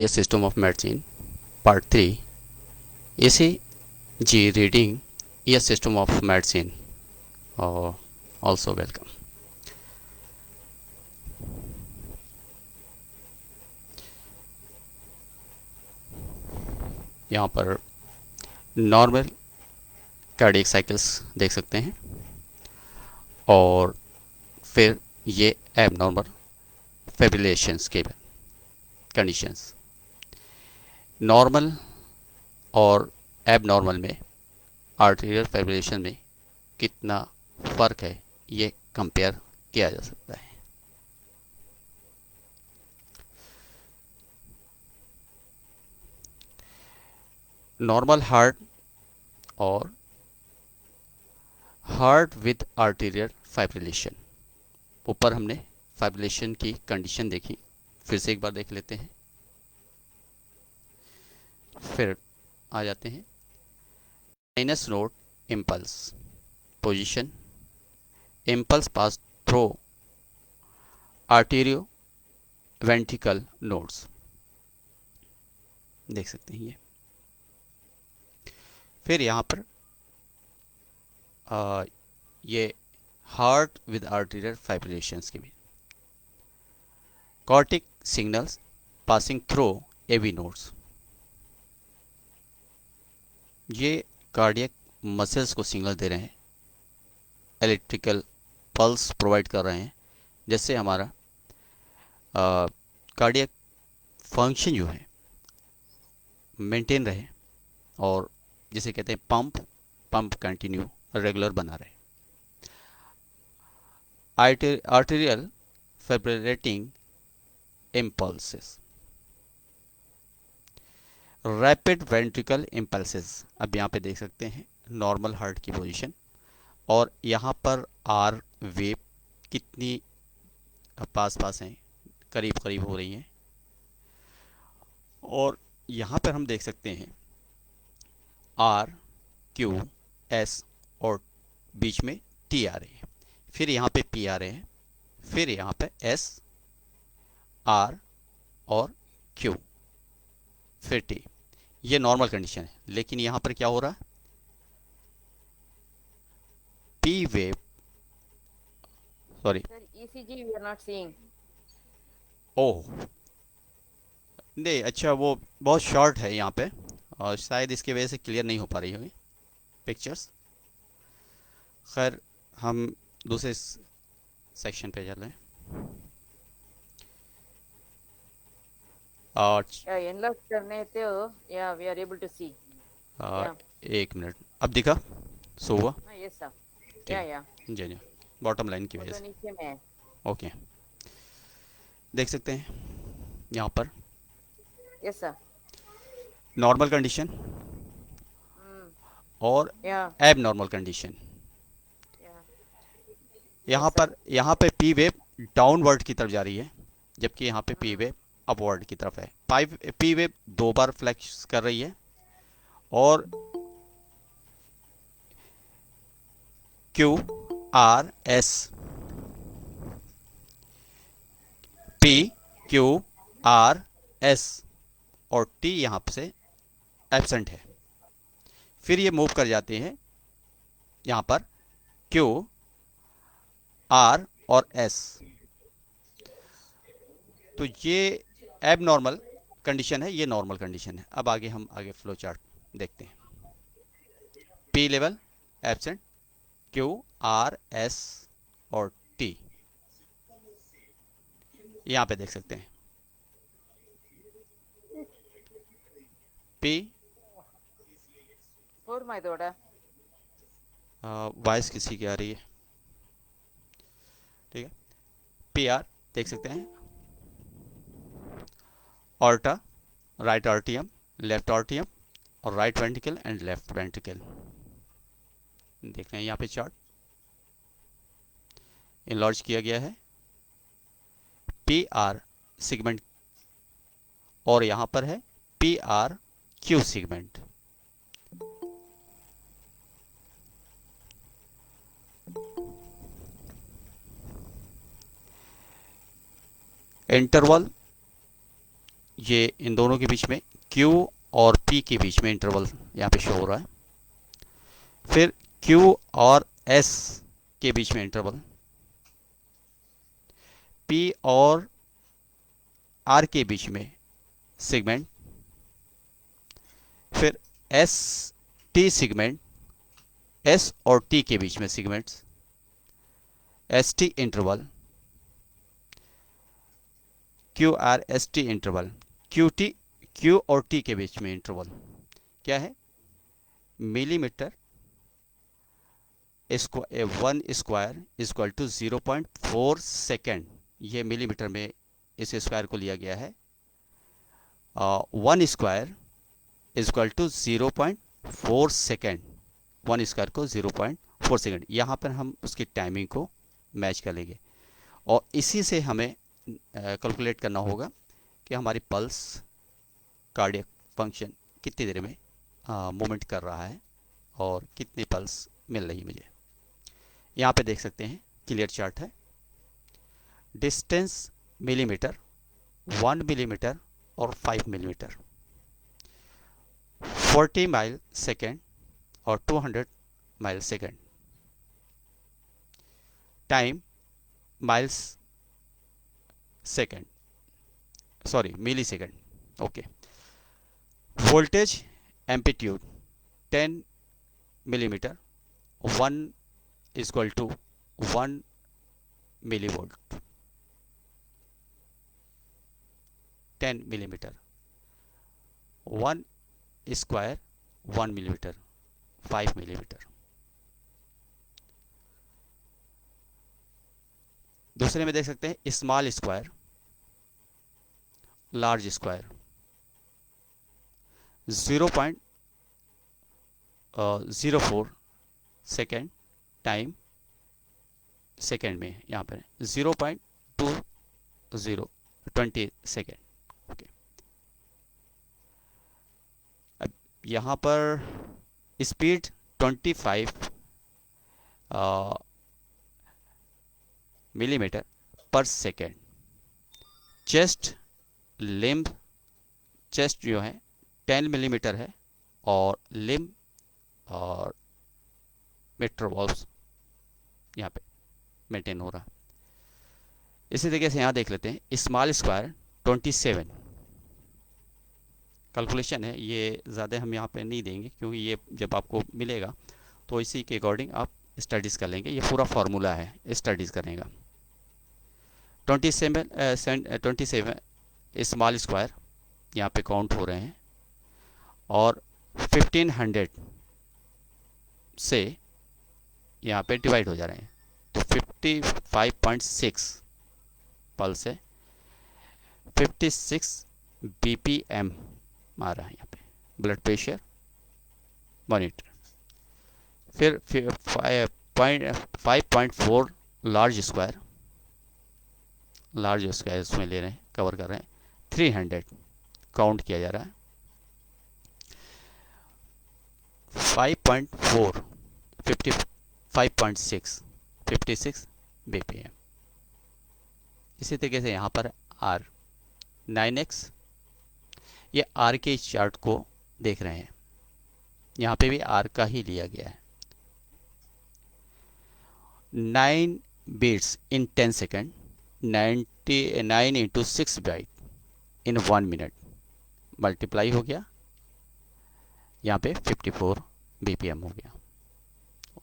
A System of Medicine Part 3 ACG Reading A System of Medicine also welcome। यहाँ पर normal cardiac cycles देख सकते हैं और फिर ये एबनॉर्मल फिब्रिलेशंस के कंडीशंस। नॉर्मल और एबनॉर्मल में आर्टेरियल फाइब्रिलेशन में कितना फ़र्क है ये कंपेयर किया जा सकता है। नॉर्मल हार्ट और हार्ट विद आर्टेरियल फाइब्रिलेशन। ऊपर हमने फाइब्रिलेशन की कंडीशन देखी, फिर से एक बार देख लेते हैं। फिर आ जाते हैं sinus node impulse position. Impulse pass through arterio ventricle nodes देख सकते हैं ये। फिर यहाँ पर ये हार्ट विद आर्टेरियल फाइब्रिलेशंस के भी कॉर्टिक सिग्नल्स पासिंग थ्रू एवी नोड्स। ये कार्डियक मसल्स को सिग्नल दे रहे हैं, इलेक्ट्रिकल पल्स प्रोवाइड कर रहे हैं, जिससे हमारा कार्डियक फंक्शन जो है मेंटेन रहे और जिसे कहते हैं पंप कंटिन्यू रेगुलर बना रहे। Arterial fibrillating impulses, rapid ventricle impulses. अब यहाँ पे देख सकते हैं नॉर्मल हार्ट की पोजीशन और यहाँ पर आर वेव कितनी पास पास हैं, करीब करीब हो रही हैं। और यहाँ पर हम देख सकते हैं आर क्यू एस और बीच में टी आ रही है, फिर यहाँ पे पी आ रहे हैं, फिर यहाँ पे एस आर और क्यू, फिर टी। ये नॉर्मल कंडीशन है। लेकिन यहाँ पर क्या हो रहा है, P wave, sorry Sir, ECG we are not seeing. ओह नहीं, अच्छा वो बहुत शॉर्ट है यहाँ पे और शायद इसकी वजह से क्लियर नहीं हो पा रही होगी पिक्चर्स। खैर हम दूसरे सेक्शन पे चल रहे हैं। और Yeah, enlarge करने तो yeah we are able to see. Yeah. एक मिनट, अब दिखा सो हुआ Yes sir. Yeah ठीक yeah. है जी जी, बॉटम लाइन की वो वजह तो से। नीचे में है. ओके, देख सकते हैं यहाँ पर Yes sir. Normal condition Mm. और Yeah एब normal condition. yeah. Yes sir. यहाँ पे पी वेव डाउनवर्ड की तरफ जा रही है, जबकि यहाँ पे पी वेव अपवर्ड की तरफ है। पी वेव दो बार फ्लैश कर रही है और Q R S, P Q R S और टी यहाँ से एब्सेंट है। फिर ये मूव कर जाते हैं यहाँ पर क्यू आर और एस। तो ये एब नॉर्मल कंडीशन है, ये नॉर्मल कंडीशन है। अब आगे हम आगे फ्लो चार्ट देखते हैं। P level absent, Q R S और टी यहाँ पे देख सकते हैं। P For my daughter. Voice किसी की आ रही है, ठीक है। पी आर देख सकते हैं, ऑर्टा, राइट आर्टियम, लेफ्ट आर्टियम और right ventricle and left ventricle देख रहे हैं। यहाँ पे चार्ट इनलॉर्ज किया गया है। पी आर सिगमेंट और यहाँ पर है P R Q segment. Interval ये इन दोनों के बीच में Q और P के बीच में इंटरवल यहाँ पे शो हो रहा है। फिर Q और S के बीच में इंटरवल, P और R के बीच में सेगमेंट, फिर S T सेगमेंट, S और T के बीच में segments, S T interval, Q R S T interval, Q और टी के बीच में इंटरवल क्या है, millimetre one square equal to 0.4 second. ये मिलीमीटर में इस स्क्वायर को लिया गया है। One square equal to 0.4 second, one square को 0.4 सेकेंड। यहाँ पर हम उसकी टाइमिंग को मैच कर लेंगे और इसी से हमें कैलकुलेट करना होगा कि हमारी पल्स कार्डियक फंक्शन कितनी देर में मूवमेंट कर रहा है और कितनी पल्स मिल रही है मुझे। यहाँ पे देख सकते हैं, क्लियर चार्ट है। डिस्टेंस मिलीमीटर, 1 मिलीमीटर और 5 मिलीमीटर, 40 माइल सेकेंड और 200 mile second. Time miles second, sorry millisecond, okay. Voltage amplitude 10 millimetre, 1 equal to 1 millivolt, 10 millimetre, 1 square 1 millimetre, 5 millimetre. दूसरे में देख सकते हैं small square, large square, 0.04 second, time second में यहाँ पर 0.20 सेकेंड, ओके। अब यहाँ पर स्पीड 25 मिलीमीटर पर सेकेंड। चेस्ट लिम्ब, चेस्ट जो है 10 मिलीमीटर है और लिम्ब और मीटर वॉल्व्स यहाँ पे मेंटेन हो रहा है। इसी तरीके से यहाँ देख लेते हैं स्मॉल स्क्वायर 27, कैलकुलेशन है ये, ज़्यादा हम यहाँ पे नहीं देंगे क्योंकि ये जब आपको मिलेगा तो इसी के अकॉर्डिंग आप स्टडीज़ कर लेंगे। ये पूरा फार्मूला है, स्टडीज़ करने का। 27 स्मॉल स्क्वायर यहाँ पे काउंट हो रहे हैं और 1500 से यहाँ पे डिवाइड हो जा रहे हैं, तो 55.6 पल्स है, 56 BPM आ रहा है यहाँ पे। ब्लड प्रेशर मॉनिटर, फिर 5.4 लार्ज स्क्वायर, लार्ज स्क्वायर इसमें ले रहे हैं, कवर कर रहे हैं, 300 काउंट किया जा रहा है, 5.4 55.6 56 BPM। इसी तरीके से यहाँ पर R 9x, ये R के चार्ट को देख रहे हैं, यहाँ पे भी R का ही लिया गया है। 9 beats in 10 second, 99 into 6 beat in 1 minute, multiply हो गया, यहाँ पे 54 BPM हो गया।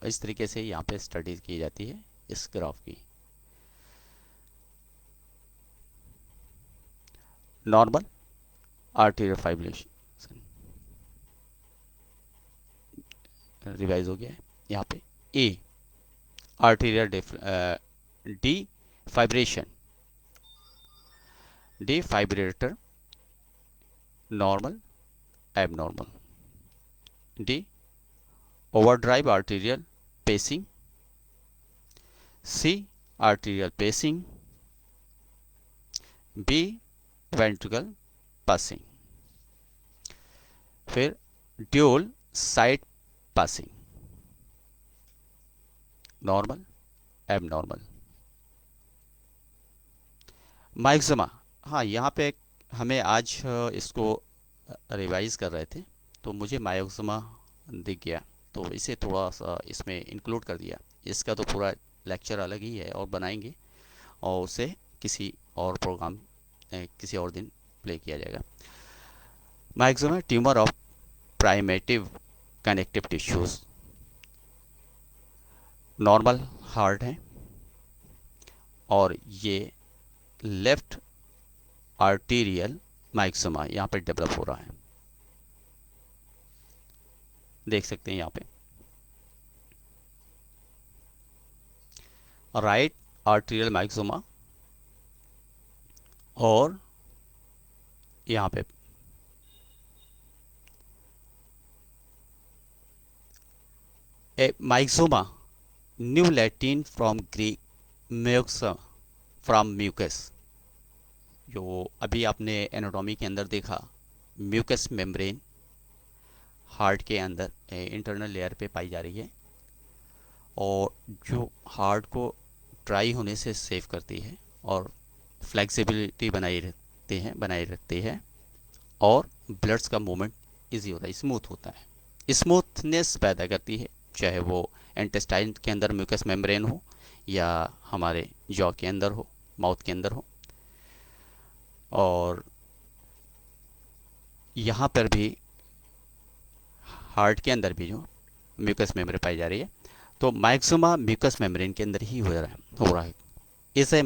इस तरीके से यहाँ पे स्टडीज की जाती है इस ग्राफ की। नॉर्मल आर्टेरियल फाइब्रिलेशन रिवाइज हो गया है। यहाँ पे A arterial defibrillation, defibrillator, normal abnormal, D overdrive arterial pacing, C arterial pacing, B ventricle passing, फिर dual side passing, normal abnormal. Myxoma, हाँ यहाँ पे हमें आज इसको रिवाइज कर रहे थे, तो मुझे मायोक्समा दिख गया, तो इसे थोड़ा सा इसमें इंक्लूड कर दिया। इसका तो पूरा लेक्चर अलग ही है और बनाएंगे, और उसे किसी और प्रोग्राम किसी और दिन प्ले किया जाएगा। Myxoma tumour of primitive connective tissues, normal heart है, और ये लेफ्ट आर्टीरियल मायोक्समा यहाँ पे डेवलप हो रहा है, देख सकते हैं यहाँ पे। राइट आर्टीरियल मायोक्समा, और यहाँ पे a myxoma, new Latin from Greek muxa from mucus. जो अभी आपने एनाटॉमी के अंदर देखा, म्यूकस मेम्ब्रेन हार्ट के अंदर इंटरनल लेयर पे पाई जा रही है, और जो हार्ट को ड्राई होने से सेव करती है और फ्लेक्सिबिलिटी बनाए रखती है, और ब्लड्स का मूवमेंट इजी होता है, स्मूथ होता है, स्मूथनेस पैदा करती है, चाहे वो इंटेस्टाइन के अंदर म्यूकस मेम्ब्रेन हो या हमारे जॉ के अंदर हो, माउथ के अंदर हो। और यहाँ पर भी हार्ट के अंदर भी जो म्यूकस मेम्ब्रेन पाई जा रही है, तो माइक्सोमा म्यूकस मेम्ब्रेन के अंदर ही हो रहा है। इसे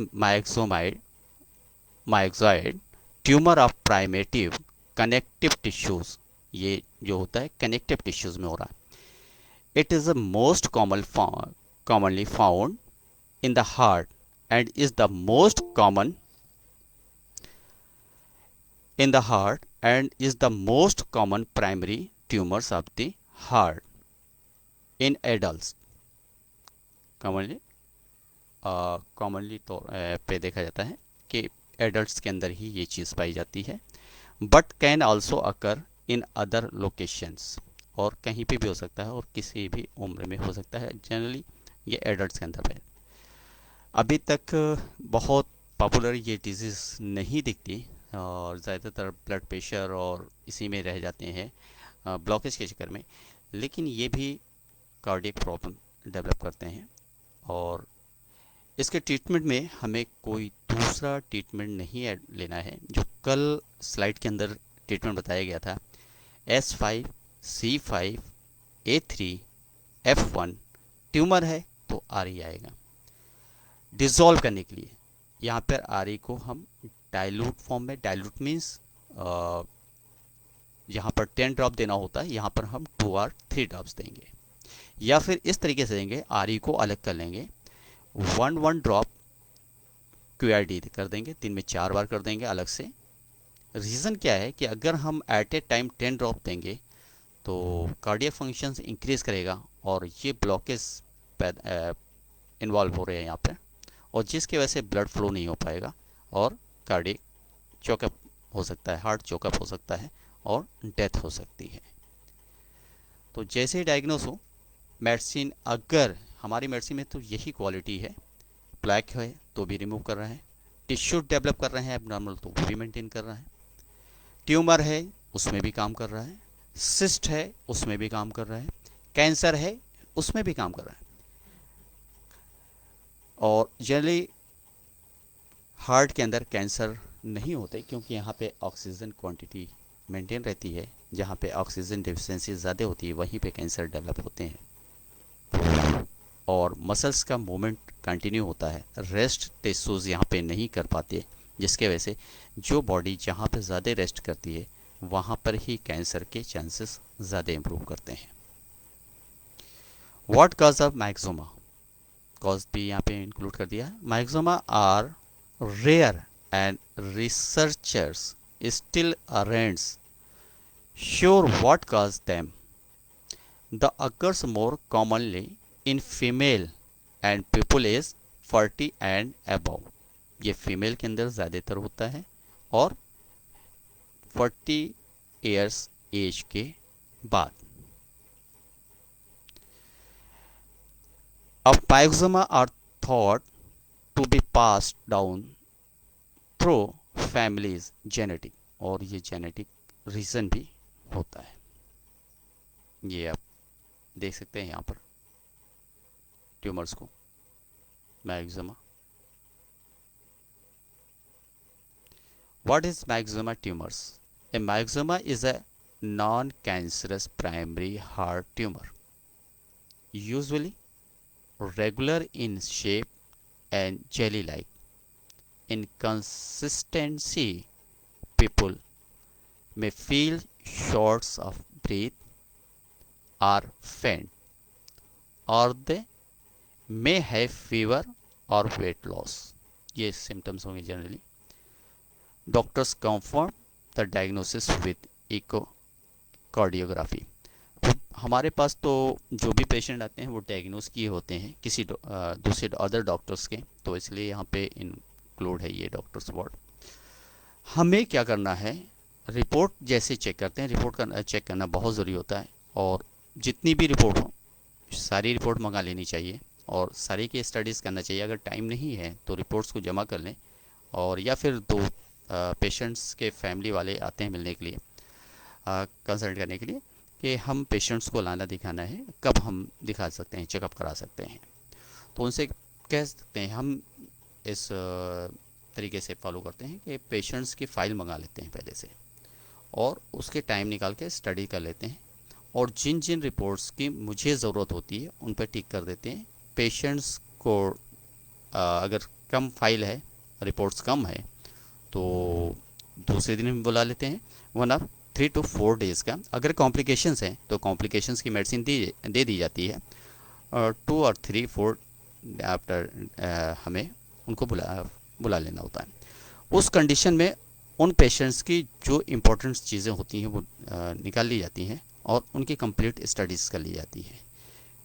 myxoid tumour of primitive connective tissues, ये जो होता है कनेक्टिव टिश्यूज में हो रहा है। It is the most commonly found in the heart and is the most common in the heart and is the most common primary tumors of the heart in adults। Commonly तो पे देखा जाता है कि एडल्ट्स के अंदर ही ये चीज़ पाई जाती है, but can also occur in other locations, और कहीं पे भी हो सकता है और किसी भी उम्र में हो सकता है। जनरली ये एडल्ट्स के अंदर है। अभी तक बहुत पॉपुलर ये डिजीज़ नहीं दिखती, और ज़्यादातर ब्लड प्रेशर और इसी में रह जाते हैं ब्लॉकेज के चक्कर में, लेकिन ये भी कार्डियक प्रॉब्लम डेवलप करते हैं। और इसके ट्रीटमेंट में हमें कोई दूसरा ट्रीटमेंट नहीं लेना है। जो कल स्लाइड के अंदर ट्रीटमेंट बताया गया था, S5 C5 A3 F1, tumour है तो RE आएगा। डिज़ोल्व करने के लिए यहाँ पर RE को हम डाइल्यूट फॉर्म में, डाइल्यूट मीन्स यहाँ पर 10 ड्रॉप देना होता है, यहाँ पर हम 2 और 3 ड्रॉप्स देंगे, या फिर इस तरीके से देंगे, RE को अलग कर लेंगे, 1 ड्रॉप QID कर देंगे, दिन में 4 बार कर देंगे अलग से। रीज़न क्या है कि अगर हम एट ए टाइम 10 ड्रॉप देंगे तो कार्डियक फंक्शंस इंक्रीज़ करेगा, और ये ब्लॉकेज इन्वॉल्व हो रहे हैं यहाँ पर, और जिसकी वजह से ब्लड फ्लो नहीं हो पाएगा और कार्डियक चोकअप हो सकता है, हार्ट चोकअप हो सकता है, और डेथ हो सकती है। तो जैसे ही डायग्नोस हो, मेडिसिन, अगर हमारी मेडिसिन में तो यही क्वालिटी है, प्लैक है तो भी रिमूव कर रहा है, टिश्यू डेवलप कर रहे हैं एबनॉर्मल तो वो भी मेंटेन कर रहा है, ट्यूमर है उसमें भी काम कर रहा है, सिस्ट है उसमें भी काम कर रहा है, कैंसर है उसमें भी काम कर रहा है। और जनरली हार्ट के अंदर कैंसर नहीं होते, क्योंकि यहाँ पे ऑक्सीजन क्वांटिटी मेंटेन रहती है। जहाँ पे ऑक्सीजन डिफिशिएंसी ज़्यादा होती है वहीं पे कैंसर डेवलप होते हैं। और मसल्स का मूवमेंट कंटिन्यू होता है, रेस्ट टिश्यूज़ यहाँ पे नहीं कर पाते, जिसके वजह से जो बॉडी जहाँ पे ज़्यादा रेस्ट करती है वहाँ पर ही कैंसर के चांसेस ज़्यादा इम्प्रूव करते हैं। What cause of myxoma, cause भी यहाँ पे इंक्लूड कर दिया है। Myxoma are rare and researchers still aren't sure what caused them. The occurs more commonly in female and people is 40 and above। ये फीमेल के अंदर ज़्यादातर होता है, और 40 ईयर्स एज के बाद। अब myxoma are thought to be passed down through families genetic, और ये जेनेटिक रीज़न भी होता है। ये आप देख सकते हैं यहाँ पर ट्यूमर्स को, maxima. What is myxoma tumors? A myxoma is a non-cancerous primary heart tumor, usually regular in shape and jelly-like. In consistency, people may feel shorts of breath or faint, or they may have fever or weight loss. ये symptoms होंगे generally. Doctors confirm the diagnosis with echocardiography. तो हमारे पास तो जो भी patient आते हैं वो डायग्नोस किए होते हैं किसी दूसरे अदर डॉक्टर्स के, तो इसलिए यहाँ पे इंक्लूड है ये डॉक्टर्स वर्ड। हमें क्या करना है, रिपोर्ट जैसे चेक करते हैं, रिपोर्ट का चेक करना बहुत ज़रूरी होता है, और जितनी भी रिपोर्ट हो सारी रिपोर्ट मंगा लेनी चाहिए और सारी की स्टडीज़ करना चाहिए। अगर टाइम नहीं है तो रिपोर्ट्स को जमा कर लें, और या फिर दो पेशेंट्स के फैमिली वाले आते हैं मिलने के लिए, कंसल्ट करने के लिए, कि हम पेशेंट्स को लाना दिखाना है, कब हम दिखा सकते हैं, चेकअप करा सकते हैं, तो उनसे कह सकते हैं। हम इस तरीके से फॉलो करते हैं कि पेशेंट्स की फ़ाइल मंगा लेते हैं पहले से, और उसके टाइम निकाल के स्टडी कर लेते हैं, और जिन जिन रिपोर्ट्स की मुझे ज़रूरत होती है उन पर टिक कर देते हैं। पेशेंट्स को अगर कम फाइल है, रिपोर्ट्स कम है, तो दूसरे दिन हम बुला लेते हैं, 3 to 4 डेज़ का। अगर कॉम्प्लिकेशंस हैं तो कॉम्प्लिकेशंस की मेडिसिन दे दी जाती है, और 2 और 3 4 आफ्टर हमें उनको बुला लेना होता है। उस कंडीशन में उन पेशेंट्स की जो इम्पोर्टेंट चीज़ें होती हैं वो निकाल ली जाती हैं और उनकी कंप्लीट स्टडीज़ कर ली जाती है।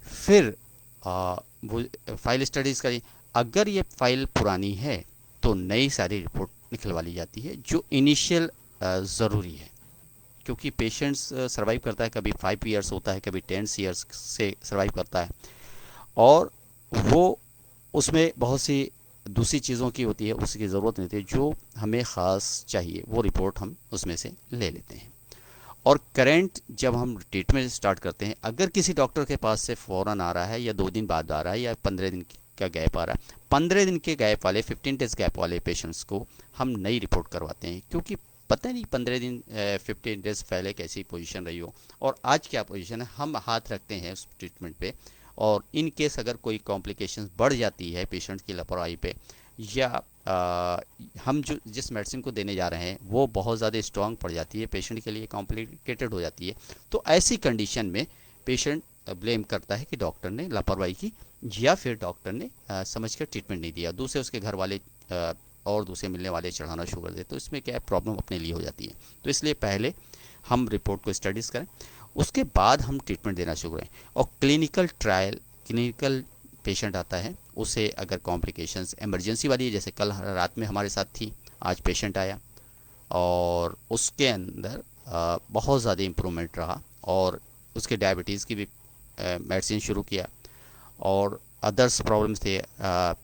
फिर वो फाइल स्टडीज़ करी, अगर ये फाइल पुरानी है तो नई सारी रिपोर्ट निकलवा ली जाती है, जो इनिशियल ज़रूरी है, क्योंकि पेशेंट्स सर्वाइव करता है, कभी 5 ईयर्स होता है, कभी 10 ईयर्स से सर्वाइव करता है, और वो उसमें बहुत सी दूसरी चीज़ों की होती है, उसकी ज़रूरत नहीं होती, जो हमें ख़ास चाहिए वो रिपोर्ट हम उसमें से ले लेते हैं। और करेंट जब हम ट्रीटमेंट स्टार्ट करते हैं, अगर किसी डॉक्टर के पास से फ़ौरन आ रहा है, या 2 दिन बाद आ रहा है, या 15 दिन का गैप आ रहा है, 15 दिन के गैप वाले, 15 डेज गैप वाले पेशेंट्स को हम नई रिपोर्ट करवाते हैं, क्योंकि पता नहीं 15 दिन 15 डेज पहले कैसी पोजीशन रही हो और आज क्या पोजीशन है, हम हाथ रखते हैं उस ट्रीटमेंट पे। और इन केस अगर कोई कॉम्प्लिकेशंस बढ़ जाती है पेशेंट की लापरवाही पे, या हम जिस मेडिसिन को देने जा रहे हैं वो बहुत ज़्यादा स्ट्रांग पड़ जाती है, पेशेंट के लिए कॉम्प्लिकेटेड हो जाती है, तो ऐसी कंडीशन में पेशेंट ब्लेम करता है कि डॉक्टर ने लापरवाही की, या फिर डॉक्टर ने समझकर ट्रीटमेंट नहीं दिया, दूसरे उसके घर वाले और दूसरे मिलने वाले चढ़ाना शुरू कर देते, तो इसमें क्या है, प्रॉब्लम अपने लिए हो जाती है। तो इसलिए पहले हम रिपोर्ट को स्टडीज़ करें, उसके बाद हम ट्रीटमेंट देना शुरू करें। और क्लिनिकल पेशेंट आता है, उसे अगर कॉम्प्लिकेशंस इमरजेंसी वाली, जैसे कल रात में हमारे साथ थी, आज पेशेंट आया और उसके अंदर बहुत ज़्यादा इम्प्रूवमेंट रहा, और उसके डायबिटीज़ की भी मेडिसिन शुरू किया, और अदर्स प्रॉब्लम्स थे,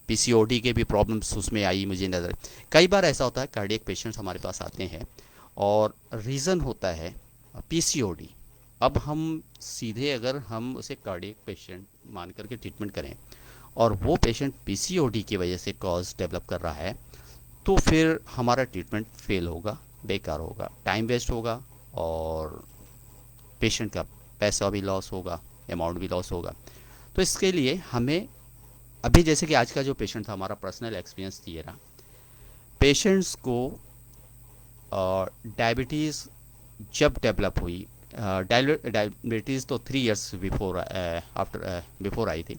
पीसीओडी के भी प्रॉब्लम्स उसमें आई मुझे नज़र। कई बार ऐसा होता है कार्डियक पेशेंट्स हमारे पास आते हैं और रीज़न होता है पीसीओडी। अब हम सीधे अगर हम उसे कार्डियक पेशेंट मान करके ट्रीटमेंट करें और वो पेशेंट पीसीओडी की वजह से कॉज डेवलप कर रहा है, तो फिर हमारा ट्रीटमेंट फेल होगा, बेकार होगा, टाइम वेस्ट होगा, और पेशेंट का पैसा भी लॉस होगा, अमाउंट भी लॉस होगा। तो इसके लिए हमें अभी, जैसे कि आज का जो पेशेंट था, हमारा पर्सनल एक्सपीरियंस ये रहा, पेशेंट्स को डायबिटीज़ जब डेवलप हुई, डायबिटीज़ तो 3 इयर्स बिफोर आई थी,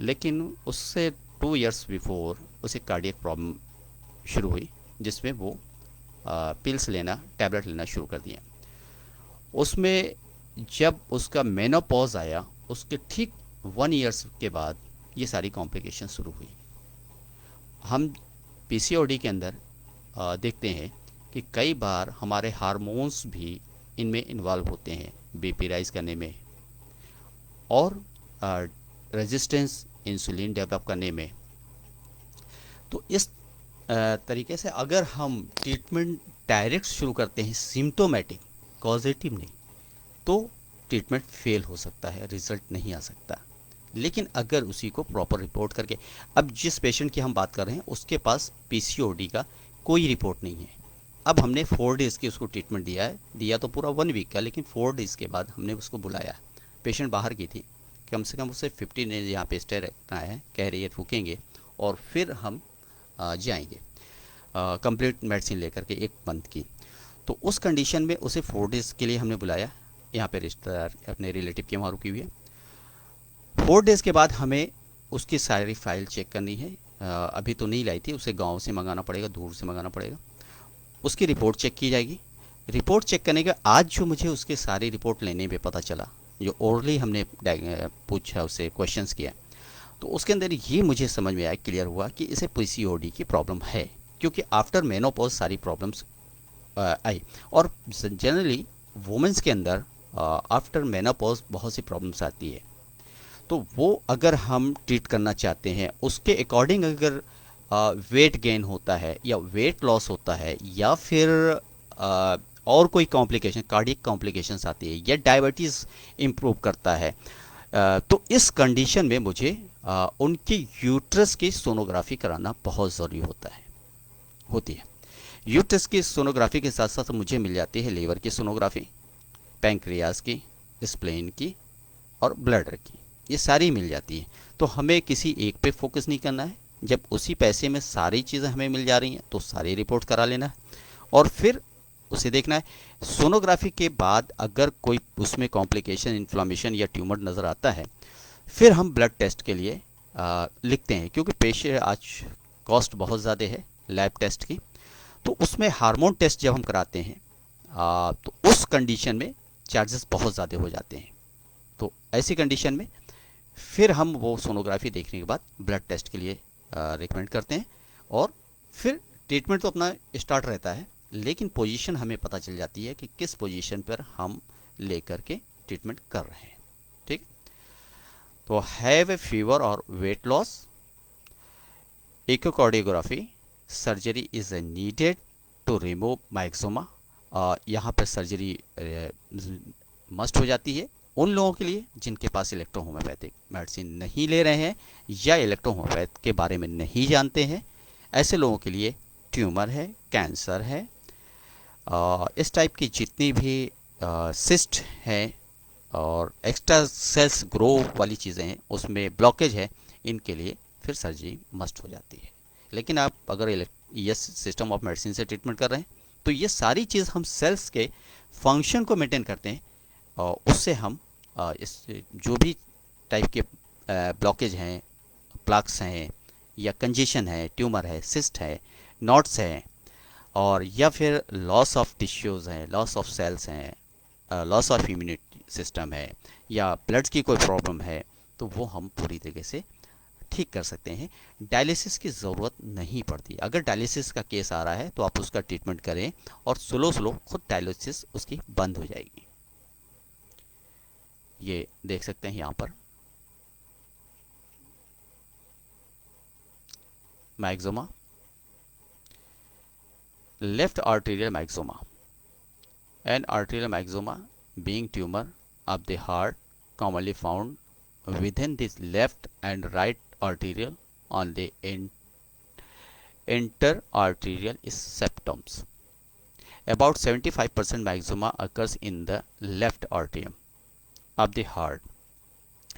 लेकिन उससे 2 इयर्स बिफोर उसे कार्डियक प्रॉब्लम शुरू हुई, जिसमें वो पिल्स लेना, टैबलेट लेना शुरू कर दिया। उसमें जब उसका मेनोपॉज आया, उसके ठीक 1 ईयर्स के बाद ये सारी कॉम्प्लिकेशन शुरू हुई। हम पीसीओडी के अंदर देखते हैं कि कई बार हमारे हार्मोन्स भी इनमें इन्वॉल्व होते हैं, बीपी राइज करने में, और रेजिस्टेंस इंसुलिन डेवलप करने में। तो इस तरीके से अगर हम ट्रीटमेंट डायरेक्ट शुरू करते हैं सिम्टोमेटिक, कॉजेटिव नहीं, तो ट्रीटमेंट फेल हो सकता है, रिजल्ट नहीं आ सकता। लेकिन अगर उसी को प्रॉपर रिपोर्ट करके, अब जिस पेशेंट की हम बात कर रहे हैं उसके पास पीसीओडी का कोई रिपोर्ट नहीं है, अब हमने 4 डेज़ की उसको ट्रीटमेंट दिया है, दिया तो पूरा 1 वीक का, लेकिन 4 डेज़ के बाद हमने उसको बुलाया। पेशेंट बाहर की थी, कम से कम उसे 15 डेज यहाँ पे स्टे रखना है, कह रही है रुकेंगे और फिर हम जाएंगे कंप्लीट मेडिसिन लेकर के 1 मंथ की। तो उस कंडीशन में उसे 4 डेज़ के लिए हमने बुलाया, यहाँ पे रिश्तेदार अपने रिलेटिव के वहाँ रुकी हुई है। 4 डेज़ के बाद हमें उसकी सारी फाइल चेक करनी है। अभी तो नहीं लाई थी, उसे गांव से मंगाना पड़ेगा, दूर से मंगाना पड़ेगा। उसकी रिपोर्ट चेक की जाएगी। रिपोर्ट चेक करने के आज जो मुझे उसके सारी रिपोर्ट लेने में पता चला, जो ओरली हमने पूछा, उससे क्वेश्चंस किया, तो उसके अंदर ये मुझे समझ में आया, क्लियर हुआ कि इसे पीसीओडी की प्रॉब्लम है, क्योंकि आफ्टर मेनोपॉज सारी प्रॉब्लम्स आई। और जनरली वुमेंस के अंदर आफ्टर मेनोपॉज बहुत सी प्रॉब्लम्स आती है। तो वो अगर हम ट्रीट करना चाहते हैं उसके अकॉर्डिंग, अगर वेट गेन होता है या वेट लॉस होता है या फिर और कोई कॉम्प्लिकेशन, कार्डियक कॉम्प्लिकेशंस आती है या डायबिटीज़ इम्प्रूव करता है, तो इस कंडीशन में मुझे उनकी यूट्रस की सोनोग्राफी कराना बहुत ज़रूरी होती है। यूट्रस की सोनोग्राफी के साथ साथ मुझे मिल जाती है लीवर की सोनोग्राफी, पैंक्रियाज की, स्प्लेन की और ब्लडर की, ये सारी मिल जाती है। तो हमें किसी एक पे फोकस नहीं करना है। जब उसी पैसे में सारी चीज़ें हमें मिल जा रही हैं तो सारी रिपोर्ट करा लेना है और फिर उसे देखना है। सोनोग्राफी के बाद अगर कोई उसमें कॉम्प्लिकेशन, इन्फ्लामेशन या ट्यूमर नज़र आता है, फिर हम ब्लड टेस्ट के लिए लिखते हैं, क्योंकि पेशेंट आज कॉस्ट बहुत ज़्यादा है लैब टेस्ट की। तो उसमें हार्मोन टेस्ट जब हम कराते हैं तो उस कंडीशन में चार्जेस बहुत ज़्यादा हो जाते हैं। तो ऐसी कंडीशन में फिर हम वो सोनोग्राफी देखने के बाद ब्लड टेस्ट के लिए रिकमेंड करते हैं और फिर ट्रीटमेंट तो अपना स्टार्ट रहता है, लेकिन पोजीशन हमें पता चल जाती है कि किस पोजीशन पर हम लेकर के ट्रीटमेंट कर रहे हैं। ठीक, तो हैव ए फीवर और weight loss, echocardiography, surgery is needed to remove myxoma. यहाँ पर सर्जरी मस्ट हो जाती है उन लोगों के लिए जिनके पास इलेक्ट्रोहोम्योपैथिक मेडिसिन नहीं ले रहे हैं या इलेक्ट्रोहोम्योपैथ के बारे में नहीं जानते हैं। ऐसे लोगों के लिए ट्यूमर है, कैंसर है, इस टाइप की जितनी भी सिस्ट हैं और एक्स्ट्रा सेल्स ग्रो वाली चीज़ें हैं, उसमें ब्लॉकेज है, इनके लिए फिर सर्जरी मस्ट हो जाती है। लेकिन आप अगर ये सिस्टम ऑफ मेडिसिन से ट्रीटमेंट कर रहे हैं तो ये सारी चीज़ हम सेल्स के फंक्शन को मेंटेन करते हैं और उससे हम इस जो भी टाइप के ब्लॉकेज हैं, प्लाक्स हैं या कंजेशन है, ट्यूमर है, सिस्ट है, नॉट्स हैं और या फिर लॉस ऑफ टिश्यूज़ हैं, लॉस ऑफ सेल्स हैं, लॉस ऑफ इम्यूनिटी सिस्टम है या ब्लड की कोई प्रॉब्लम है, तो वो हम पूरी तरीके से ठीक कर सकते हैं। डायलिसिस की ज़रूरत नहीं पड़ती। अगर डायलिसिस का केस आ रहा है तो आप उसका ट्रीटमेंट करें और स्लो स्लो खुद डायलिसिस उसकी बंद हो जाएगी। ये देख सकते हैं यहाँ पर myxoma, left arterial myxoma, an arterial myxoma being tumor of the heart commonly found within the left and right arterial on the interarterial septums. About 75% myxoma occurs in the left atrium of the heart,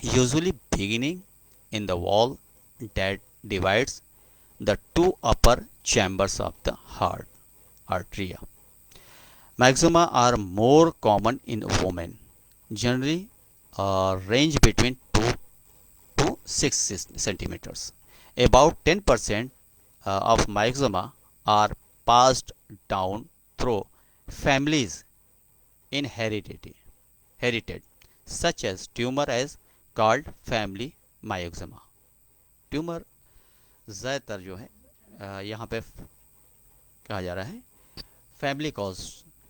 usually beginning in the wall that divides the two upper chambers of the heart arteria. Myxoma are more common in women, generally range between 2 to 6 centimeters. About 10% of myxoma are passed down through families inherited, such as tumor as called family myxoma. Tumour ज़्यादातर जो है यहाँ पे कहा जा रहा है family cause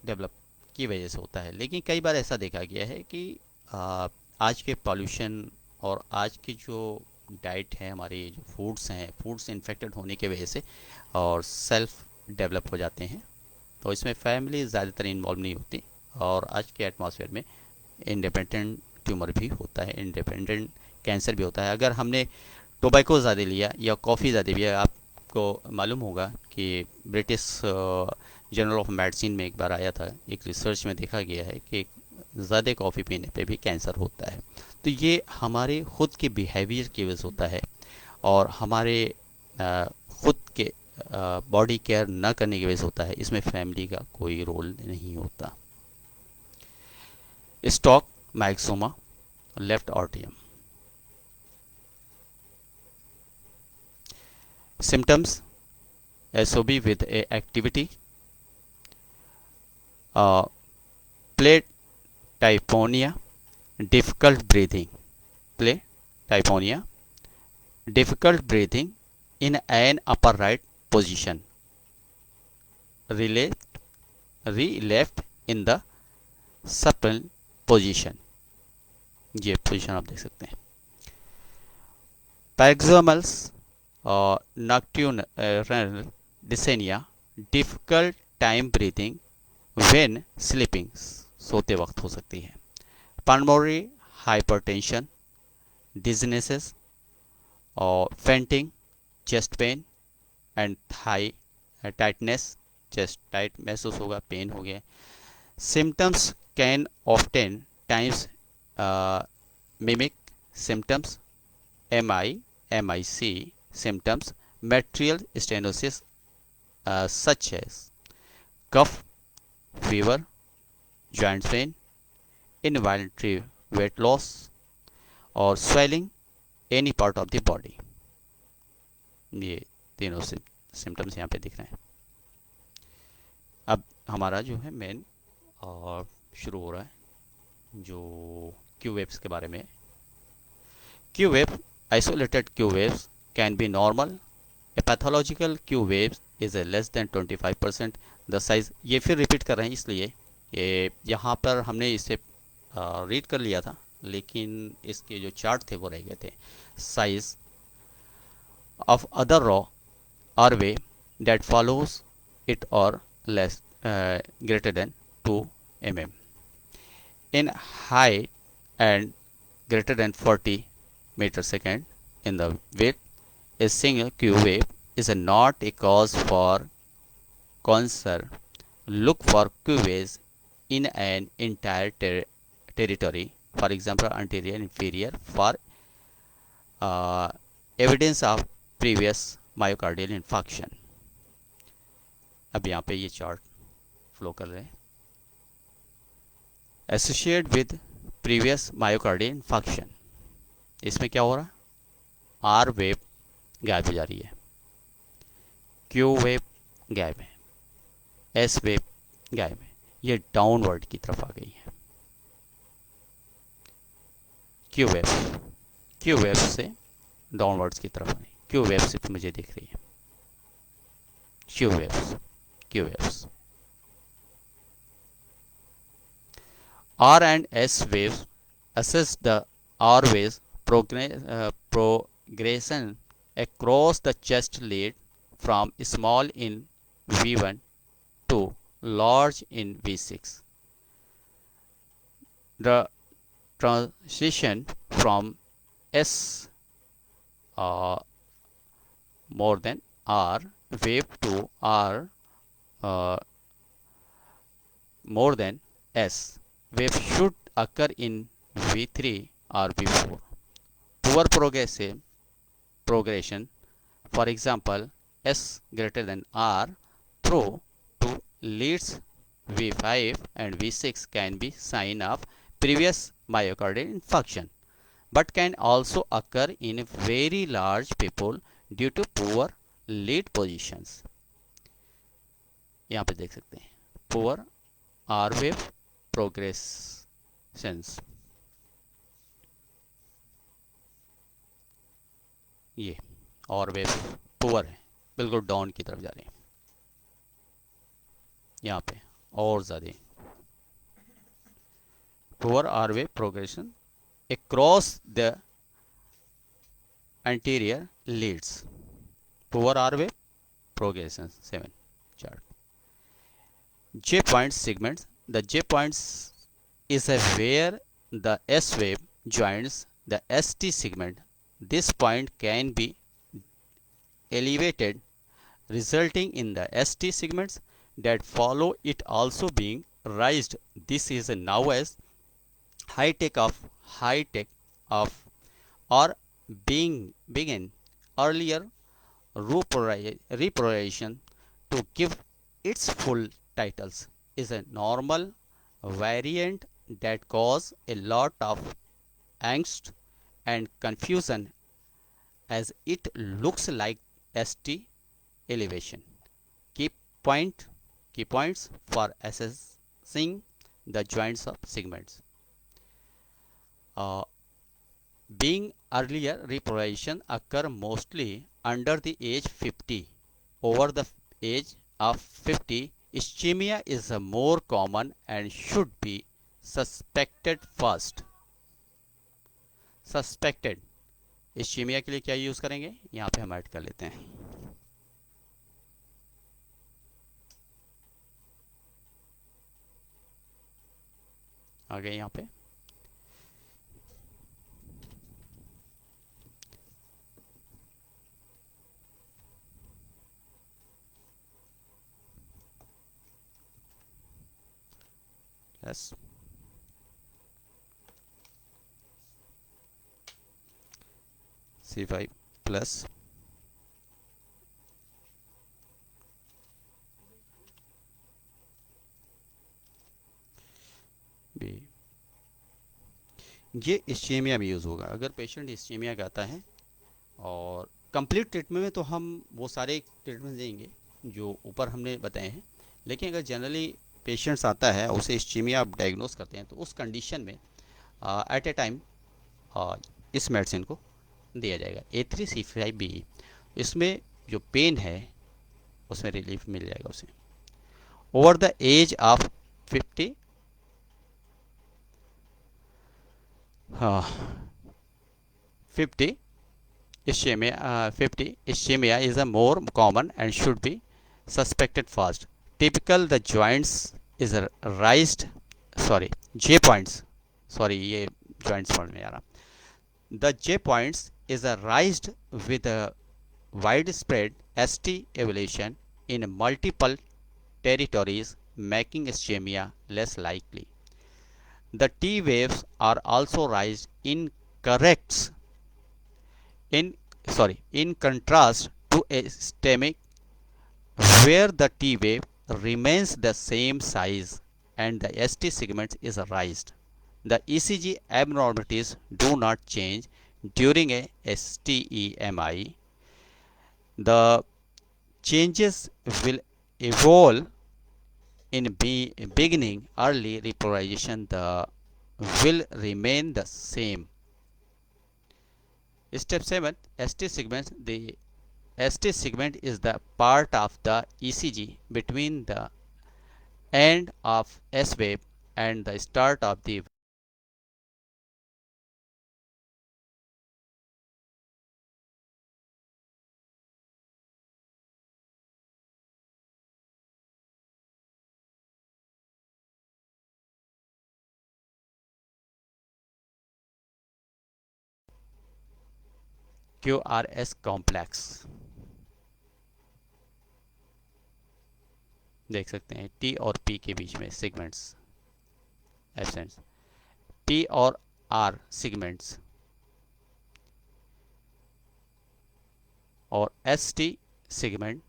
develop की वजह से होता है, लेकिन कई बार ऐसा देखा गया है कि आज के पॉल्यूशन और आज की जो डाइट है, हमारे जो फूड्स हैं, फूड्स इन्फेक्टेड होने की वजह से और सेल्फ डेवलप हो जाते हैं। तो इसमें फैमिली ज़्यादातर इन्वॉल्व नहीं होती। और आज के एटमॉस्फेयर में इंडिपेंडेंट ट्यूमर भी होता है, इंडिपेंडेंट कैंसर भी होता है। अगर हमने टोबैको ज़्यादा लिया या कॉफ़ी ज़्यादा लिया, आपको मालूम होगा कि ब्रिटिश जर्नल ऑफ मेडिसिन में एक बार आया था, एक रिसर्च में देखा गया है कि ज़्यादा कॉफ़ी पीने पे भी कैंसर होता है। तो ये हमारे खुद के बिहेवियर की वजह से होता है और हमारे खुद के बॉडी केयर न करने की वजह से होता है। इसमें फैमिली का कोई रोल नहीं होता। स्टॉक मैक्सोमा, लेफ्ट आर्टियम। symptoms SOB with a activity, Platyponia, difficult breathing, Platyponia, difficult breathing in an upright position, left in the supine position। ये पोजीशन आप देख सकते हैं। पैक्सोमल्स nocturnal dyspnea, difficult time breathing when sleeping, सोते वक्त हो सकती है। pulmonary hypertension, dizziness और fainting, chest pain and thigh tightness, chest tight महसूस होगा, पेन हो गया। symptoms can often times mimic symptoms MIC symptoms material stenosis, such as cough, fever, joint pain, involuntary weight loss और swelling any part of the body। ये तीनों symptoms यहाँ पे दिख रहे हैं। अब हमारा जो है मेन और शुरू हो रहा है जो क्यू वेव्स के बारे में। Q wave, isolated Q waves can be normal. A pathological Q wave is a less than 25% the size। ये फिर रिपीट कर रहे हैं इसलिए ये यहाँ पर हमने इसे रीड कर लिया था, लेकिन इसके जो चार्ट थे वो रह गए थे। Size of other raw R wave that follows it or less greater than 2 mm in height and greater than 40 meter second in the width। A single Q wave is not a cause for concern. Look for Q waves in an entire territory, for example anterior inferior, for evidence of previous myocardial infarction। अब यहाँ पे ये chart flow कर रहे हैं। Associate with previous myocardial infarction, इसमें क्या हो रहा है, आर वेव गायब हो जा रही है, क्यू वेव गायब है, एस वेव गायब है, ये डाउनवर्ड की तरफ आ गई है। क्यू वेव से डाउनवर्ड्स की तरफ आ गई। क्यू वेव सिर्फ मुझे दिख रही है, Q waves. R and S waves assess the R waves progression across the chest lead from small in V1 to large in V6। The transition from S more than R wave to R more than S wave should occur in V3 or V4। Poor progression, for example S greater than R through to leads V5 and V6 can be sign of previous myocardial infarction, but can also occur in very large people due to poor lead positions। यहाँ पे देख सकते हैं poor R wave progressions। ये और wave poor है, बिल्कुल down की तरफ जा रहे हैं। यहाँ पे और ज़्यादा poor R wave progression across the anterior leads. Poor R wave progression 7 chart. J point segments. The J points is a where the S wave joins the ST segment. This point can be elevated, resulting in the ST segments that follow it also being raised. This is now as high tech of or being begin earlier reproration to give its full titles is a normal variant that cause a lot of angst and confusion as it looks like ST elevation. Key point key points for assessing the joints of segments. Uh, being earlier reproration occur mostly under the age 50. Over the age of 50, ischemia is more common and should be suspected first. Suspected ischemia के लिए क्या use करेंगे, यहाँ पे हम add कर लेते हैं आगे यहाँ पे yes C5 plus B. ये इस्चेमिया में यूज़ होगा अगर पेशेंट इस्चेमिया का आता है और कंप्लीट ट्रीटमेंट में तो हम वो सारे ट्रीटमेंट देंगे जो ऊपर हमने बताए हैं, लेकिन अगर जनरली पेशेंट्स आता है उसे इस्चेमिया आप डायग्नोस करते हैं तो उस कंडीशन में एट ए टाइम इस मेडिसिन को दिया जाएगा A3C5B। इसमें जो पेन है उसमें रिलीफ मिल जाएगा उसे। Over the age of 50 50 ischemia is a more common and should be suspected fast. Typical the joints is a raised J points ये joints समझ में आ रहा। The J points is a raised with a widespread ST elevation in multiple territories, making ischemia less likely. The T waves are also raised in contrast to a systemic where the T wave remains the same size and the ST segment is raised. The ECG abnormalities do not change during a STEMI. The changes will evolve in beginning early repolarization. The will remain the same. Step 7 ST segments. The ST segment is the part of the ECG between the end of S wave and the start of the QRS complex देख सकते हैं T और P के बीच में segments absents, P और R segments और ST segment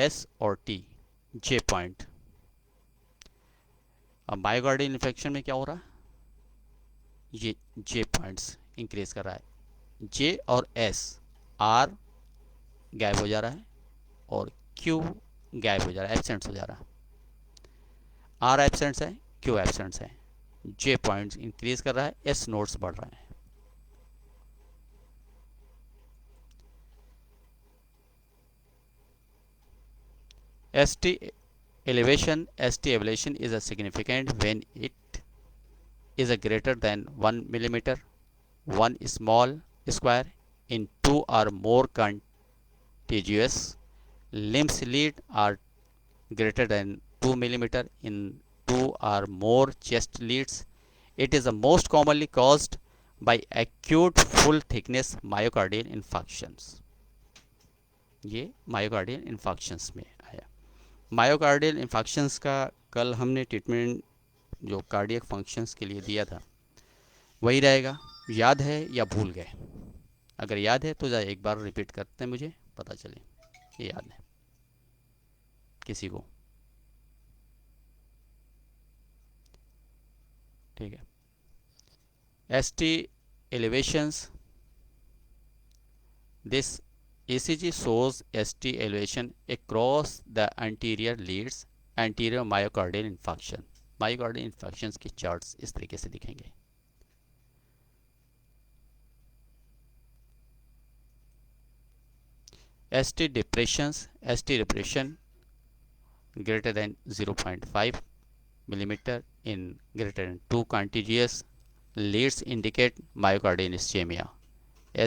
S और T J पॉइंट। अब मायोकार्डियल इन्फेक्शन में क्या हो रहा है, ये J पॉइंट्स इंक्रीज कर रहा है, J और S R गायब हो जा रहा है और Q गायब हो जा रहा है, एब्सेंट्स हो जा रहा है। R एब्सेंट्स है, Q एब्सेंट्स है, J पॉइंट्स इंक्रीज कर रहा है, S नोड्स बढ़ रहा है। ST elevation is a significant when it is a greater than 1 millimeter, 1 small square in two or more contiguous limbs. Lead are greater than 2 millimeter in two or more chest leads. It is the most commonly caused by acute full thickness myocardial infarctions. ये myocardial इन्फाक्शंस में आया। Myocardial इन्फाक्शंस का कल हमने treatment जो cardiac functions के लिए दिया था वही रहेगा। याद है या भूल गए? अगर याद है तो एक बार रिपीट करते हैं, मुझे पता चले ये याद है किसी को। ठीक है। ST elevations. This ECG shows ST elevation across the anterior leads anterior myocardial infarction. Myocardial infections की चार्ट्स इस तरीके से दिखेंगे। ST depressions. ST depression greater than 0.5 millimeter in greater than 2 contiguous leads indicate myocardial ischemia.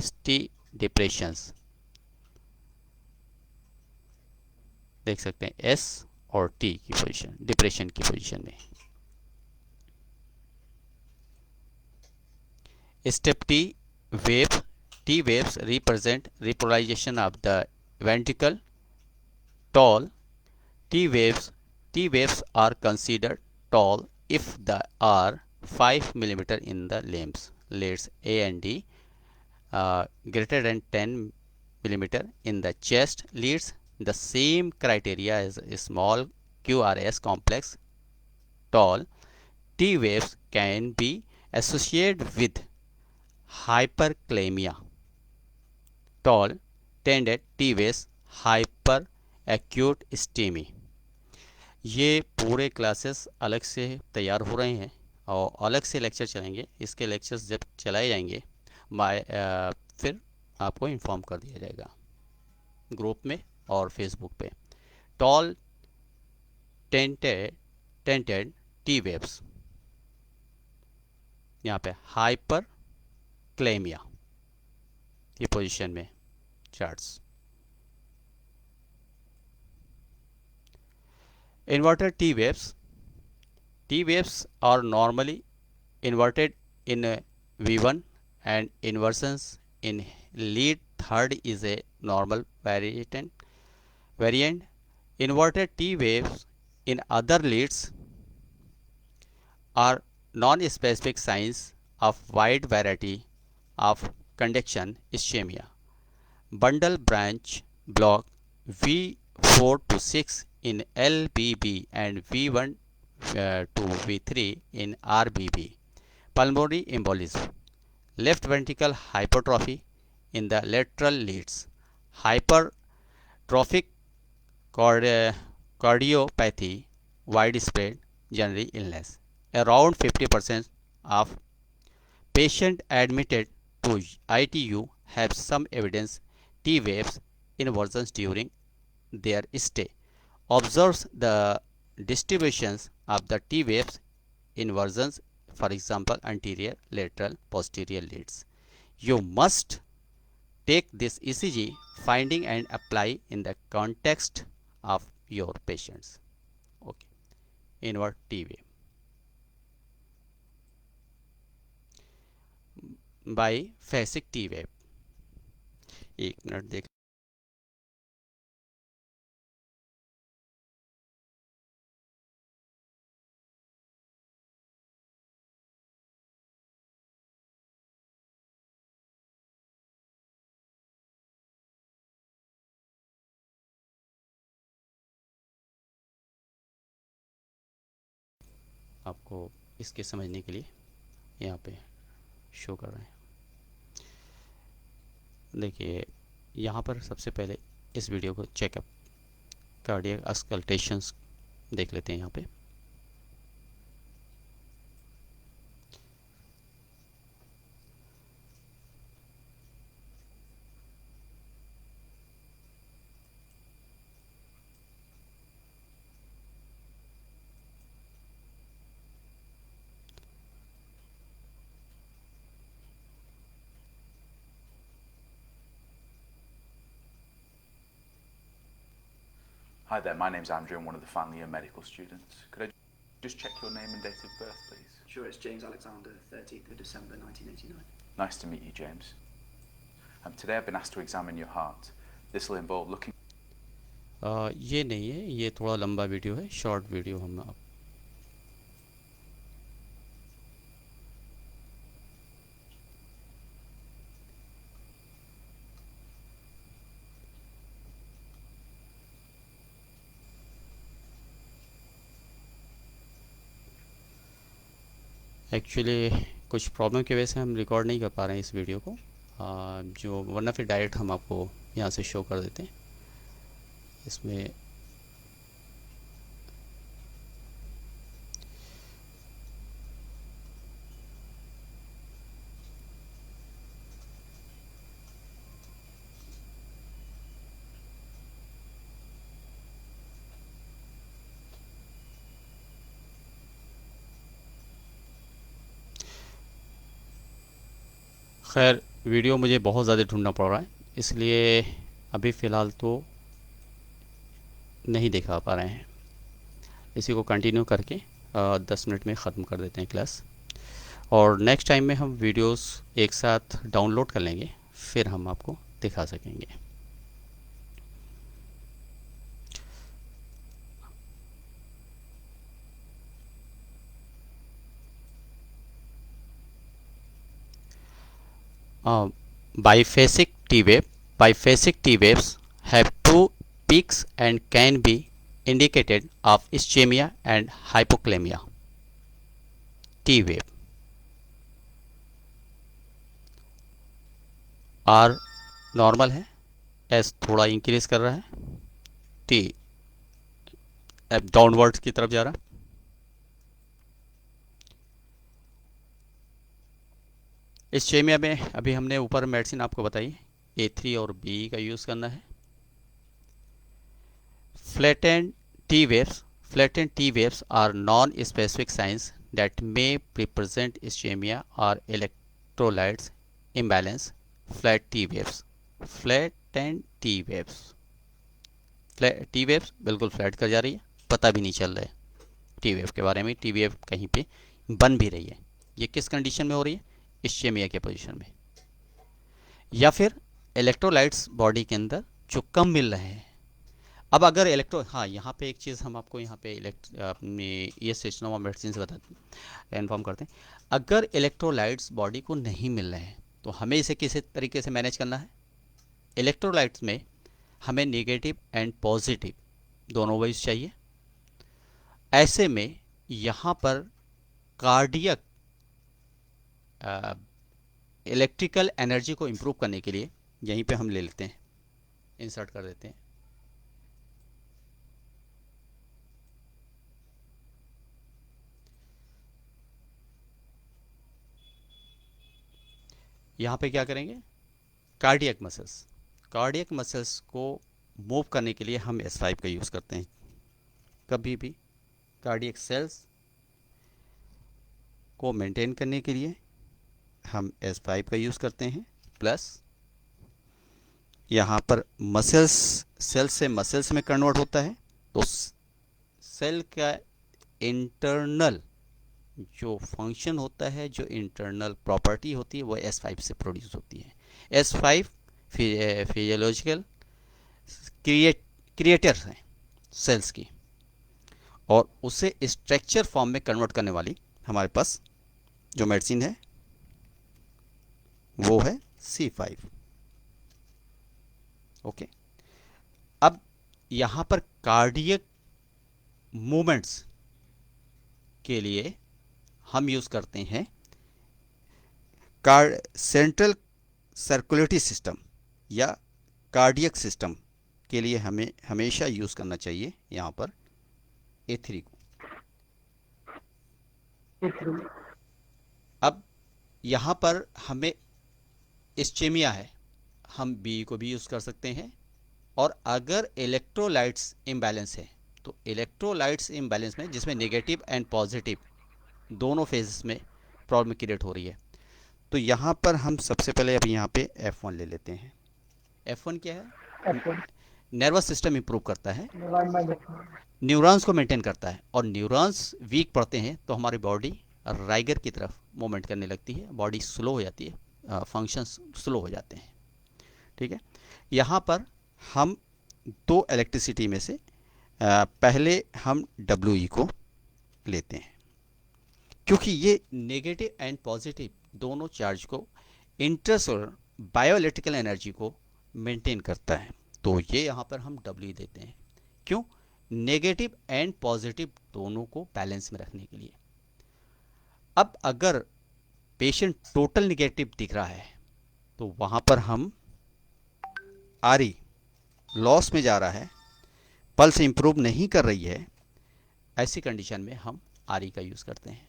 ST depressions देख सकते हैं S और T की पोजीशन, डिप्रेशन की पोजीशन में। Step T wave. T waves represent repolarisation of the ventricle tall. T waves are considered tall if they are 5 millimeter in the limbs, leads A and D, greater than 10 millimeter in the chest leads. The same criteria as a small QRS complex tall. T waves can be associated with hyperkalemia. Tall tended T waves hyperacute STEMI. ये पूरे classes अलग से तैयार हो रहे हैं और अलग से लेक्चर चलेंगे। इसके लेक्चर्स जब चलाए जाएंगे फिर आपको इन्फॉर्म कर दिया जाएगा ग्रुप में और फेसबुक पे। टॉल टेंटेड टी वेव्स, यहाँ पे हाइपर क्लेमिया की पोजीशन में charts. Inverted T waves. T waves are normally inverted in V1 and inversions in lead third is a normal variant. Inverted T waves in other leads are non-specific signs of wide variety of conduction ischemia. Bundle branch block V4 to 6 in LBB and V1 to V3 in RBB. Pulmonary embolism. Left ventricle hypertrophy in the lateral leads. Hypertrophic cardiopathy, widespread general illness. Around 50% of patients admitted to ITU have some evidence T waves inversions during their stay. Observes the distributions of the T waves inversions, for example anterior, lateral, posterior leads. You must take this ECG finding and apply in the context of your patients. Okay, invert T wave by phasic T wave. एक minute देख। आपको इसके समझने के लिए यहाँ पे show कर रहे हैं। देखिए यहाँ पर सबसे पहले इस वीडियो को चेकअप कार्डियक अस्कल्टेशंस देख लेते हैं। यहाँ पे Hi there, my name's Andrew. I'm one of the final year medical students. Could I just check your name and date of birth, please? Sure, it's James Alexander, 13th of December 1989. Nice to meet you, James. Today I've been asked to examine your heart. This will involve looking. ये नहीं है, ये थोड़ा लंबा video है, short video हम आप actually कुछ प्रॉब्लम की वजह से हम रिकॉर्ड नहीं कर पा रहे हैं इस वीडियो को, जो वरना फिर डायरेक्ट हम आपको यहाँ से शो कर देते हैं इसमें। खैर वीडियो मुझे बहुत ज़्यादा ढूंढना पड़ रहा है, इसलिए अभी फ़िलहाल तो नहीं दिखा पा रहे हैं। इसी को कंटिन्यू करके 10 मिनट में ख़त्म कर देते हैं क्लास, और नेक्स्ट टाइम में हम वीडियोस एक साथ डाउनलोड कर लेंगे, फिर हम आपको दिखा सकेंगे। Biphasic T waves have two peaks and can be indicated of ischemia and hypokalemia. T wave R normal है, S थोड़ा इंक्रीज कर रहा है, T अब डाउनवर्ड्स की तरफ जा रहा है। इस्चेमिया में अभी हमने ऊपर मेडिसिन आपको बताई, A3 और B का यूज़ करना है। Flattened T waves are non specific signs that may represent ischaemia और electrolytes imbalance. Flattened T waves बिल्कुल फ्लैट कर जा रही है, पता भी नहीं चल रहा है टी वेव के बारे में, टी वेव कहीं पे बन भी रही है। ये किस कंडीशन में हो रही है? इस्चेमिया के पोजीशन में, या फिर इलेक्ट्रोलाइट्स बॉडी के अंदर जो कम मिल रहे हैं। अब अगर यहाँ पे एक चीज़ हम आपको यहाँ पे अपनी ये सिस्टम ऑफ मेडिसिन से बताते इन्फॉर्म करते हैं। अगर इलेक्ट्रोलाइट्स बॉडी को नहीं मिल रहे हैं तो हमें इसे किस तरीके से मैनेज करना है? इलेक्ट्रोलाइट्स में हमें नेगेटिव एंड पॉजिटिव दोनों वेज चाहिए। ऐसे में यहाँ पर कार्डियक इलेक्ट्रिकल एनर्जी को इम्प्रूव करने के लिए यहीं पे हम ले लेते हैं, इंसर्ट कर देते हैं। यहाँ पे क्या करेंगे? कार्डियक मसल्स को मूव करने के लिए हम S5 का यूज़ करते हैं। कभी भी कार्डियक सेल्स को मेंटेन करने के लिए हम S5 का यूज़ करते हैं। प्लस यहाँ पर सेल से मसल्स में कन्वर्ट होता है, तो सेल का इंटरनल जो फंक्शन होता है, जो इंटरनल प्रॉपर्टी होती है, वो S5 से प्रोड्यूस होती है। S5 फिजियोलॉजिकल क्रिएटर्स हैं सेल्स की, और उसे स्ट्रक्चर फॉर्म में कन्वर्ट करने वाली हमारे पास जो मेडिसिन है वो है C5। ओके, अब यहाँ पर कार्डियक मूवमेंट्स के लिए हम यूज़ करते हैं सेंट्रल सर्कुलेटरी सिस्टम या कार्डियक सिस्टम के लिए हमें हमेशा यूज़ करना चाहिए यहाँ पर A3 को। अब यहाँ पर हमें इस्चेमिया है, हम B को भी यूज़ कर सकते हैं। और अगर इलेक्ट्रोलाइट्स इम्बैलेंस है तो इलेक्ट्रोलाइट्स इम्बैलेंस में जिसमें नेगेटिव एंड पॉजिटिव दोनों फेजेस में प्रॉब्लम क्रिएट हो रही है, तो यहाँ पर हम सबसे पहले अब यहाँ पे F1 ले लेते हैं। F1 क्या है? नर्वस सिस्टम इंप्रूव करता है, न्यूरॉन्स को मेंटेन करता है, और न्यूरॉन्स वीक पड़ते हैं तो हमारी बॉडी राइगर की तरफ मूवमेंट करने लगती है, बॉडी स्लो हो जाती है, फंक्शंस स्लो हो जाते हैं। ठीक है, यहाँ पर हम दो इलेक्ट्रिसिटी में से पहले हम डब्ल्यू को लेते हैं, क्योंकि ये नेगेटिव एंड पॉजिटिव दोनों चार्ज को इंट्रासोलर बायोइलेक्ट्रिकल एनर्जी को मेंटेन करता है। तो ये यहाँ पर हम डब्ल्यू देते हैं, क्यों? नेगेटिव एंड पॉजिटिव दोनों को बैलेंस में रखने के लिए। अब अगर पेशेंट टोटल नेगेटिव दिख रहा है तो वहाँ पर हम आरई लॉस में जा रहा है, पल्स इंप्रूव नहीं कर रही है, ऐसी कंडीशन में हम आरई का यूज़ करते हैं।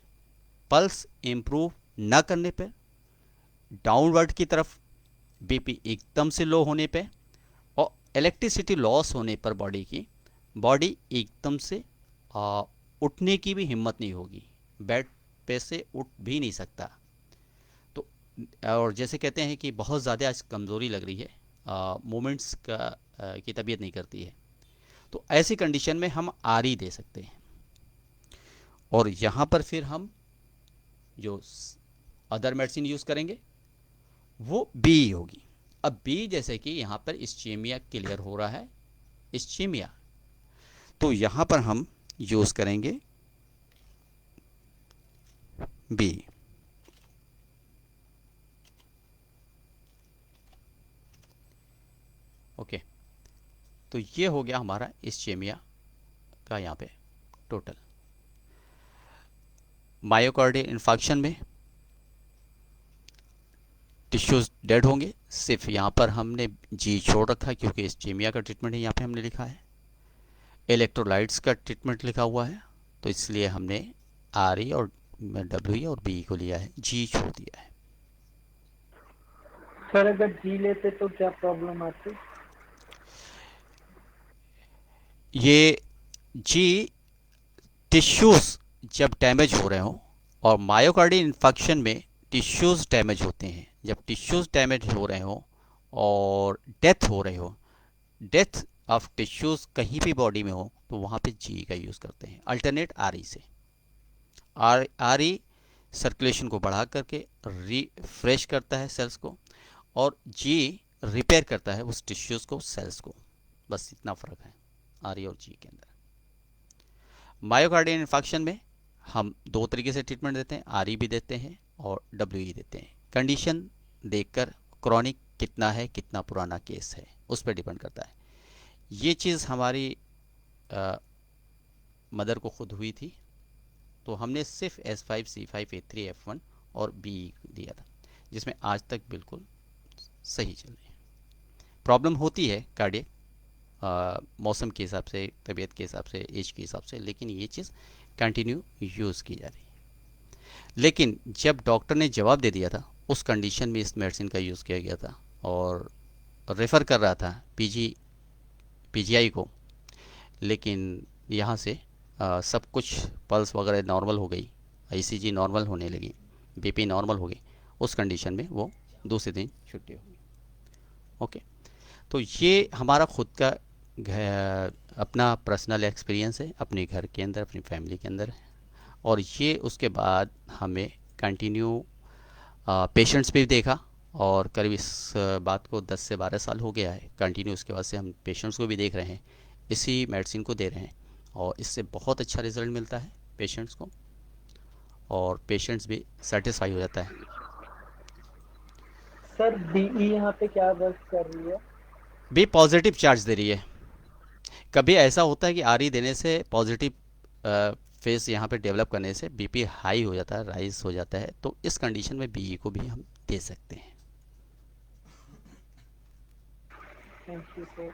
पल्स इंप्रूव न करने पे, डाउनवर्ड की तरफ बीपी एकदम से लो होने पे और इलेक्ट्रिसिटी लॉस होने पर बॉडी एकदम से उठने की भी हिम्मत नहीं होगी, बेड पे से उठ भी नहीं सकता। तो और जैसे कहते हैं कि बहुत ज़्यादा आज कमज़ोरी लग रही है, मोमेंट्स की तबीयत नहीं करती है, तो ऐसी कंडीशन में हम आरई दे सकते हैं। और यहाँ पर फिर हम जो अदर मेडिसिन यूज़ करेंगे वो बी होगी। अब बी जैसे कि यहाँ पर इस्चेमिया क्लियर हो रहा है, इस्चेमिया, तो यहाँ पर हम यूज़ करेंगे बी। ओके, तो ये हो गया हमारा इस्चेमिया का यहाँ पे टोटल। मायोकार्डियल इन्फार्क्शन में टिश्यूज डेड होंगे, सिर्फ यहाँ पर हमने जी छोड़ रखा क्योंकि इस्चेमिया का ट्रीटमेंट है, यहाँ पे हमने लिखा है। इलेक्ट्रोलाइट्स का ट्रीटमेंट लिखा हुआ है, तो इसलिए हमने आर ई और डब्ल्यू और बी को लिया है, जी छोड़ दिया है। सर अगर जी लेते तो क्या प्रॉब्लम आती? ये जी टिश्यूज जब डैमेज हो रहे हो, और मायोकार्डियल इन्फेक्शन में टिश्यूज डैमेज होते हैं, जब टिश्यूज डैमेज हो रहे हो और डेथ हो रहे हो, डेथ ऑफ टिश्यूज कहीं भी बॉडी में हो, तो वहाँ पे जी का यूज़ करते हैं अल्टरनेट आर ई से। आर ई सर्कुलेशन को बढ़ा करके रिफ्रेश करता है सेल्स को, और जी रिपेयर करता है उस टिश्यूज को, सेल्स को। बस इतना फ़र्क है आर ई और जी के अंदर। मायोकार्डियल इन्फेक्शन में हम दो तरीके से ट्रीटमेंट देते हैं, आर ई भी देते हैं और डब्ल्यू ई देते हैं। कंडीशन देखकर, क्रॉनिक कितना है, कितना पुराना केस है, उस पर डिपेंड करता है। ये चीज़ हमारी मदर को खुद हुई थी, तो हमने सिर्फ S5, C5, A3, F1 और B दिया था, जिसमें आज तक बिल्कुल सही चल रही है। प्रॉब्लम होती है कार्डियक मौसम के हिसाब से, तबीयत के हिसाब से, एज के हिसाब से, लेकिन ये चीज़ कंटिन्यू यूज़ की जा रही है। लेकिन जब डॉक्टर ने जवाब दे दिया था, उस कंडीशन में इस मेडिसिन का यूज़ किया गया था और रेफ़र कर रहा था PGI को, लेकिन यहाँ से सब कुछ पल्स वगैरह नॉर्मल हो गई, ECG नॉर्मल होने लगी, BP नॉर्मल हो गई, उस कंडीशन में वो दूसरे दिन छुट्टी हो गई। ओके, तो ये हमारा खुद का अपना पर्सनल एक्सपीरियंस है, अपने घर के अंदर, अपनी फैमिली के अंदर है। और ये उसके बाद हमें कंटिन्यू पेशेंट्स पे भी देखा, और करीब इस बात को 10 से 12 साल हो गया है कंटिन्यू। उसके बाद से हम पेशेंट्स को भी देख रहे हैं, इसी मेडिसिन को दे रहे हैं, और इससे बहुत अच्छा रिज़ल्ट मिलता है पेशेंट्स को, और पेशेंट्स भी सेटिस्फाई हो जाता है। सर DE यहाँ पे क्या वर्क कर रही है? भी पॉजिटिव चार्ज दे रही है। कभी ऐसा होता है कि आर ई देने से, पॉजिटिव फेस यहाँ पे डेवलप करने से BP हाई हो जाता है, राइज हो जाता है, तो इस कंडीशन में BE को भी हम दे सकते हैं। Thank you sir.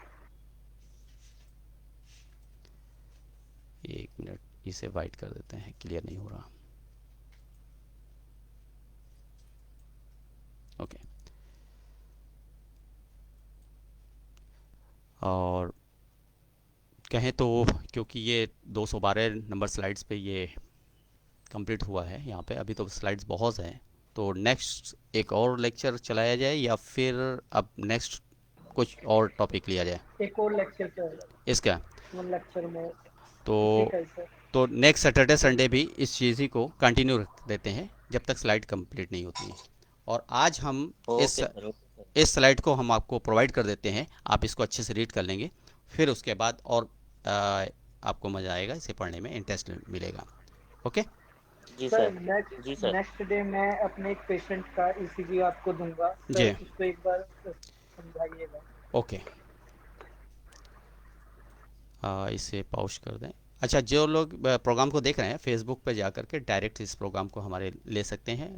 एक मिनट, इसे वाइट कर देते हैं, क्लियर नहीं हो रहा। ओके, और कहें तो क्योंकि ये 212 नंबर स्लाइड्स पे ये कंप्लीट हुआ है, यहाँ पे अभी तो स्लाइड्स बहुत हैं, तो नेक्स्ट एक और लेक्चर चलाया जाए, या फिर अब नेक्स्ट कुछ और टॉपिक लिया जाए एक और लेक्चर सर, इसका? वन लेक्चर में तो ठीक है सर। तो नेक्स्ट सैटरडे संडे भी इस चीज़ ही को कंटिन्यू रख देते हैं जब तक स्लाइड कंप्लीट नहीं होती है। और आज हम इस ओके सर, ओके सर। इस स्लाइड को हम आपको प्रोवाइड कर देते हैं, आप इसको अच्छे से रीड कर लेंगे, फिर उसके बाद और आपको मज़ा आएगा, इसे पढ़ने में इंटरेस्ट मिलेगा। ओके जी सर सर, जी सर। नेक्स्ट डे मैं अपने एक पेशेंट का ईसीजी आपको दूंगा जी। सर, उसको एक बार समझाइएगा। ओके, इसे पॉज कर दें। अच्छा, जो लोग प्रोग्राम को देख रहे हैं फेसबुक पर जा कर के डायरेक्ट इस प्रोग्राम को हमारे ले सकते हैं।